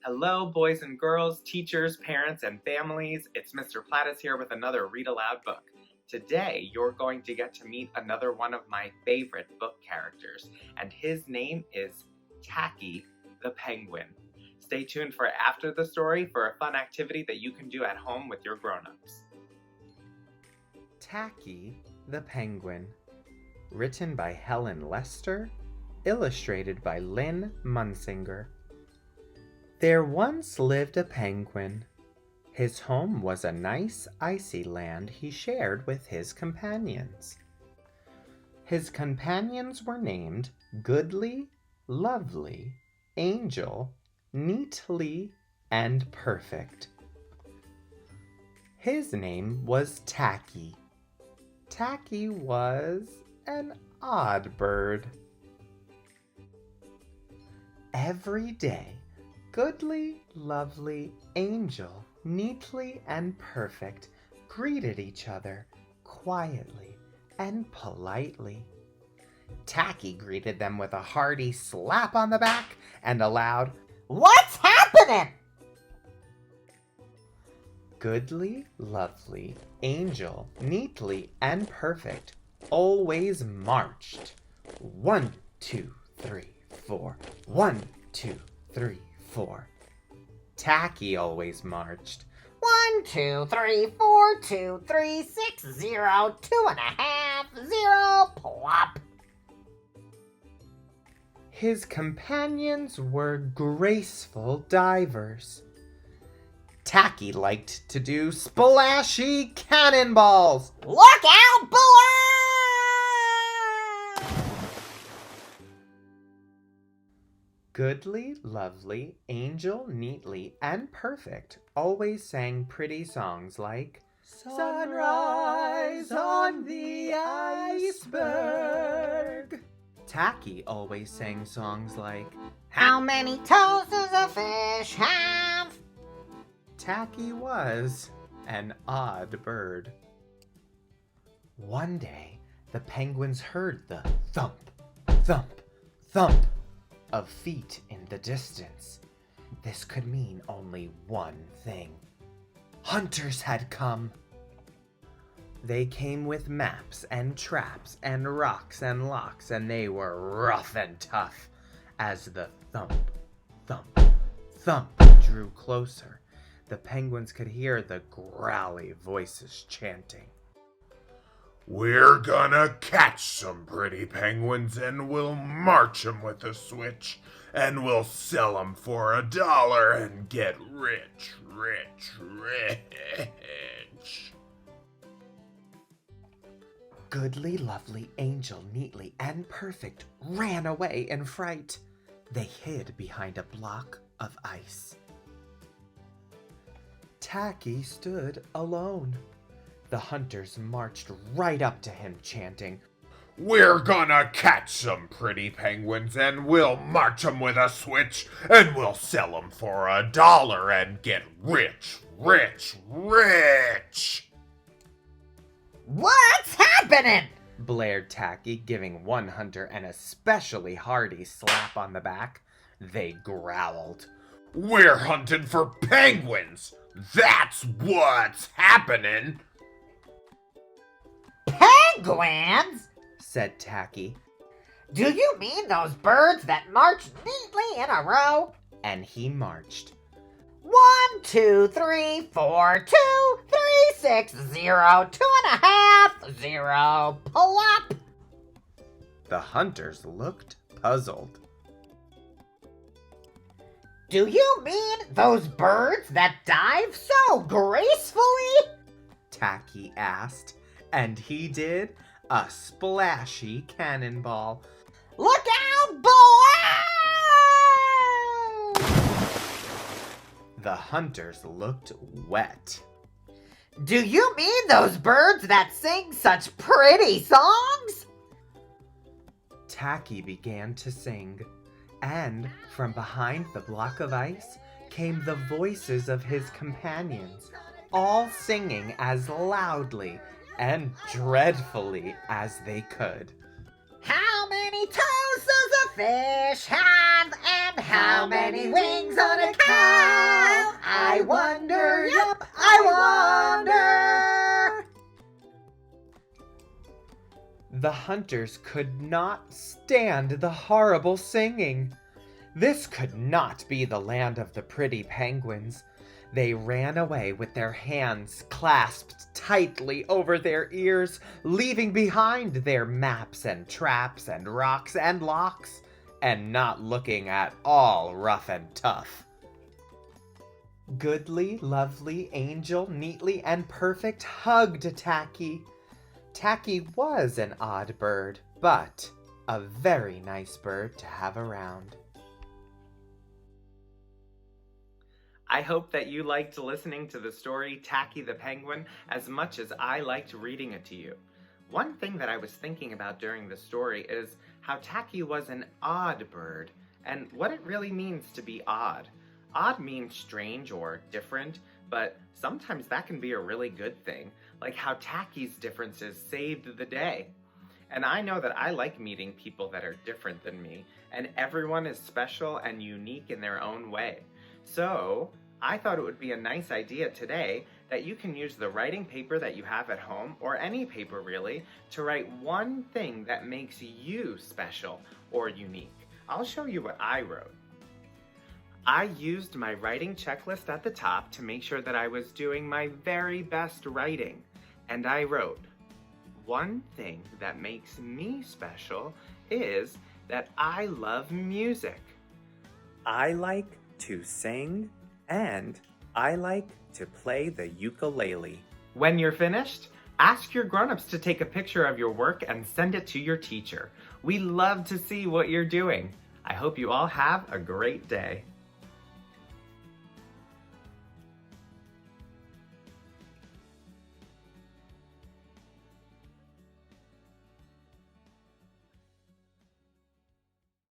Hello, boys and girls, teachers, parents, and families. It's Mr. Plattis here with another Read Aloud book. Today, you're going to get to meet another one of my favorite book characters, and his name is Tacky the Penguin. Stay tuned for after the story for a fun activity that you can do at home with your grown-ups. Tacky the Penguin. Written by Helen Lester. Illustrated by Lynn Munsinger. There once lived a penguin. His home was a nice, icy land he shared with his companions. His companions were named Goodly, Lovely, Angel, Neatly, and Perfect. His name was Tacky. Tacky was an odd bird. Every day, Goodly, Lovely, Angel, Neatly, and Perfect greeted each other quietly and politely. Tacky greeted them with a hearty slap on the back and a loud, "What's happening?" Goodly, Lovely, Angel, Neatly, and Perfect always marched. 1, 2, 3, 4. 1, 2, 3, 4. Tacky always marched. 1, 2, 3, 4, 2, 3, 6, 0, 2.5, 0, plop. His companions were graceful divers. Tacky liked to do splashy cannonballs. Look out below! Goodly, Lovely, Angel, Neatly, and Perfect always sang pretty songs like Sunrise on the Iceberg. Tacky always sang songs like How many toes does a fish have? Tacky was an odd bird. One day, the penguins heard the thump, thump, thump of feet in the distance. This could mean only one thing. Hunters had come. They came with maps and traps and rocks and locks, and they were rough and tough. As the thump, thump, thump drew closer, the penguins could hear the growly voices chanting. We're gonna catch some pretty penguins and we'll march 'em with a switch and we'll sell 'em for $1 and get rich, rich, rich. Goodly, Lovely, Angel, Neatly, and Perfect ran away in fright. They hid behind a block of ice. Tacky stood alone. The hunters marched right up to him, chanting, We're gonna catch some pretty penguins and we'll march 'em with a switch and we'll sell 'em for $1 and get rich, rich, rich. What's happening? Blared Tacky, giving one hunter an especially hearty slap on the back. They growled. We're hunting for penguins. That's what's happening. Penguins? Said Tacky. Do you mean those birds that march neatly in a row? And he marched. 1, 2, 3, 4, 2, 3, 6, 0, 2.5, 0, plop. The hunters looked puzzled. Do you mean those birds that dive so gracefully? Tacky asked, and he did a splashy cannonball. Look out below! The hunters looked wet. Do you mean those birds that sing such pretty songs? Tacky began to sing, and from behind the block of ice came the voices of his companions, all singing as loudly and dreadfully as they could. How many toes does a fish have? And how many wings on a cow? I wonder, yep, I wonder. The hunters could not stand the horrible singing. This could not be the land of the pretty penguins. They ran away with their hands clasped tightly over their ears, leaving behind their maps and traps and rocks and locks, and not looking at all rough and tough. Goodly, lovely, angel, neatly, and perfect hugged Tacky. Tacky was an odd bird, but a very nice bird to have around. I hope that you liked listening to the story Tacky the Penguin as much as I liked reading it to you. One thing that I was thinking about during the story is how Tacky was an odd bird, and what it really means to be odd. Odd means strange or different, but sometimes that can be a really good thing, like how Tacky's differences saved the day. And I know that I like meeting people that are different than me, and everyone is special and unique in their own way. So, I thought it would be a nice idea today that you can use the writing paper that you have at home, or any paper really, to write one thing that makes you special or unique. I'll show you what I wrote. I used my writing checklist at the top to make sure that I was doing my very best writing. And I wrote, one thing that makes me special is that I love music. I like to sing, and I like to play the ukulele. When you're finished, ask your grown-ups to take a picture of your work and send it to your teacher. We love to see what you're doing. I hope you all have a great day.